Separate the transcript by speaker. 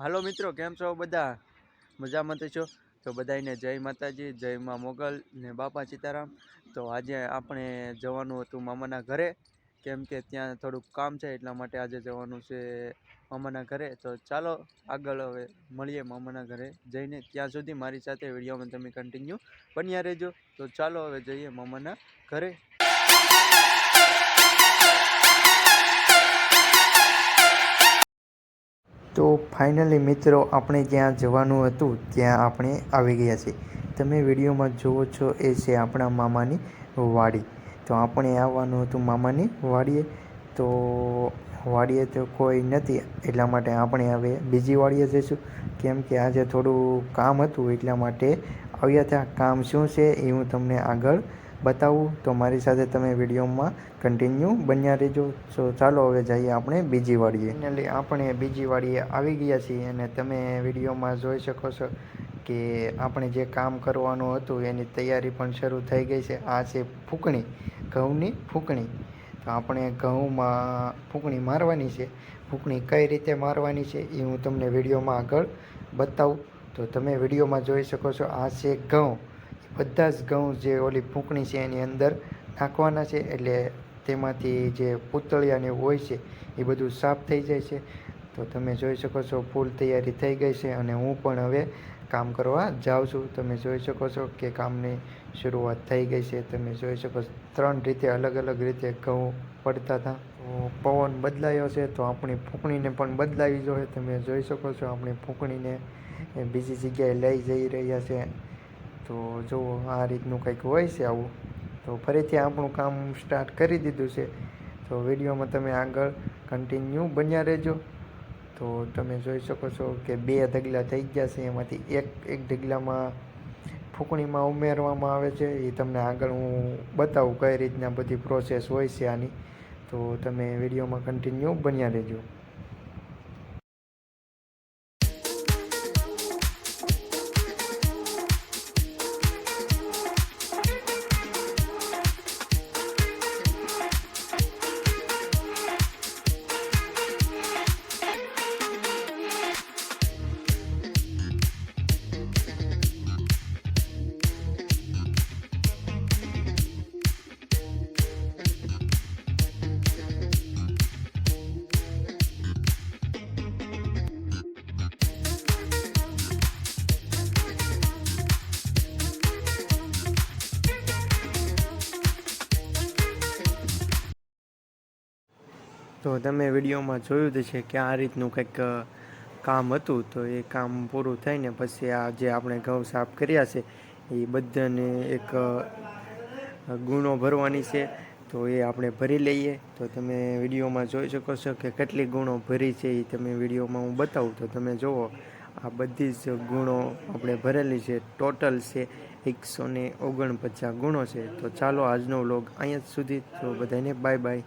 Speaker 1: હાલો મિત્રો, કેમ છો બધા? મજામાં તો છો? તો બધાને જય માતાજી, જય માં મોગલ ને બાપા સીતારામ. તો આજે આપણે જવાનું હતું મામાના ઘરે, કેમ કે ત્યાં થોડુંક કામ છે, એટલા માટે આજે જવાનું છે મામાના ઘરે. તો ચાલો આગળ હવે મળીએ મામાના ઘરે જઈને. ત્યાં સુધી મારી સાથે વિડીયોમાં તમે કન્ટિન્યુ બન્યા રહેજો. તો ચાલો હવે જઈએ મામાના ઘરે. તો ફાઇનલી મિત્રો, આપણે જ્યાં જવાનું હતું ત્યાં આપણે આવી ગયા છીએ. તમે વિડીયોમાં જુઓ છો એ છે આપણા મામાની વાડી. તો આપણે આવવાનું હતું મામાની વાડીએ. તો વાડીએ તો કોઈ નથી, એટલા માટે આપણે હવે બીજી વાડીએ જઈશું. કેમ કે આજે થોડું કામ હતું, એટલા માટે આવ્યા હતા. કામ શું છે એ હું તમને આગળ બતાવું. તો મારી સાથે તમે વિડીયોમાં કન્ટિન્યુ બન્યા રહેજો. તો ચાલો હવે જઈએ આપણે બીજી વાડીએ. ફાઇનલી આપણે બીજી વાડીએ આવી ગયા છીએ અને તમે વિડીયોમાં જોઈ શકો છો કે આપણે જે કામ કરવાનું હતું એની તૈયારી પણ શરૂ થઈ ગઈ છે. આ છે ફૂંકણી, ઘઉંની ફૂંકણી. તો આપણે ઘઉંમાં ફૂંકણી મારવાની છે. ફૂંકણી કઈ રીતે મારવાની છે એ હું તમને વિડીયોમાં આગળ બતાવું. તો તમે વિડીયોમાં જોઈ શકો છો, આ છે ઘઉં. બધા જ ઘઉં જે ઓલી ફૂંકણી છે એની અંદર નાખવાના છે, એટલે તેમાંથી જે પૂતળિયાને હોય છે એ બધું સાફ થઈ જાય છે. તો તમે જોઈ શકો છો ફૂલ તૈયારી થઈ ગઈ છે અને હું પણ હવે કામ કરવા જાઉં છું. તમે જોઈ શકો છો કે કામની શરૂઆત થઈ ગઈ છે. તમે જોઈ શકો છો 3 રીતે અલગ અલગ રીતે ઘઉં પડતા હતા. તો પવન બદલાયો છે, તો આપણી ફૂંકણીને પણ બદલાવી જોઈએ. તમે જોઈ શકો છો આપણી ફૂંકણીને બીજી જગ્યાએ લઈ જઈ રહ્યા છે. તો જુઓ, આ રીતનું કંઈક હોય છે આવું. તો ફરીથી આપણું કામ સ્ટાર્ટ કરી દીધું છે. તો વિડીયોમાં તમે આગળ કન્ટિન્યુ બન્યા રહેજો. તો તમે જોઈ શકો છો કે 2 ઢગલા થઈ ગયા છે, એમાંથી એક ઢગલામાં ફૂંકણીમાં ઉમેરવામાં આવે છે. એ તમને આગળ હું બતાવું કઈ રીતના બધી પ્રોસેસ હોય છે આની. તો તમે વિડીયોમાં કન્ટિન્યુ બન્યા રહેજો. તો તમે વિડીયોમાં જોયું જ છે કે આ રીતનું કંઈક કામ હતું. તો એ કામ પૂરું થઈને પછી આ જે આપણે ઘઉં સાફ કર્યા છે એ બધાને એક ગુણો ભરવાની છે. તો એ આપણે ભરી લઈએ. તો તમે વિડીયોમાં જોઈ શકો છો કે કેટલી ગુણો ભરી છે એ તમે વિડીયોમાં હું બતાવું. તો તમે જુઓ, આ બધી જ ગુણો આપણે ભરેલી છે. ટોટલ છે 149 ગુણો છે. તો ચાલો આજનો વ્લોગ અહીંયા જ સુધી. તો બધાને બાય બાય.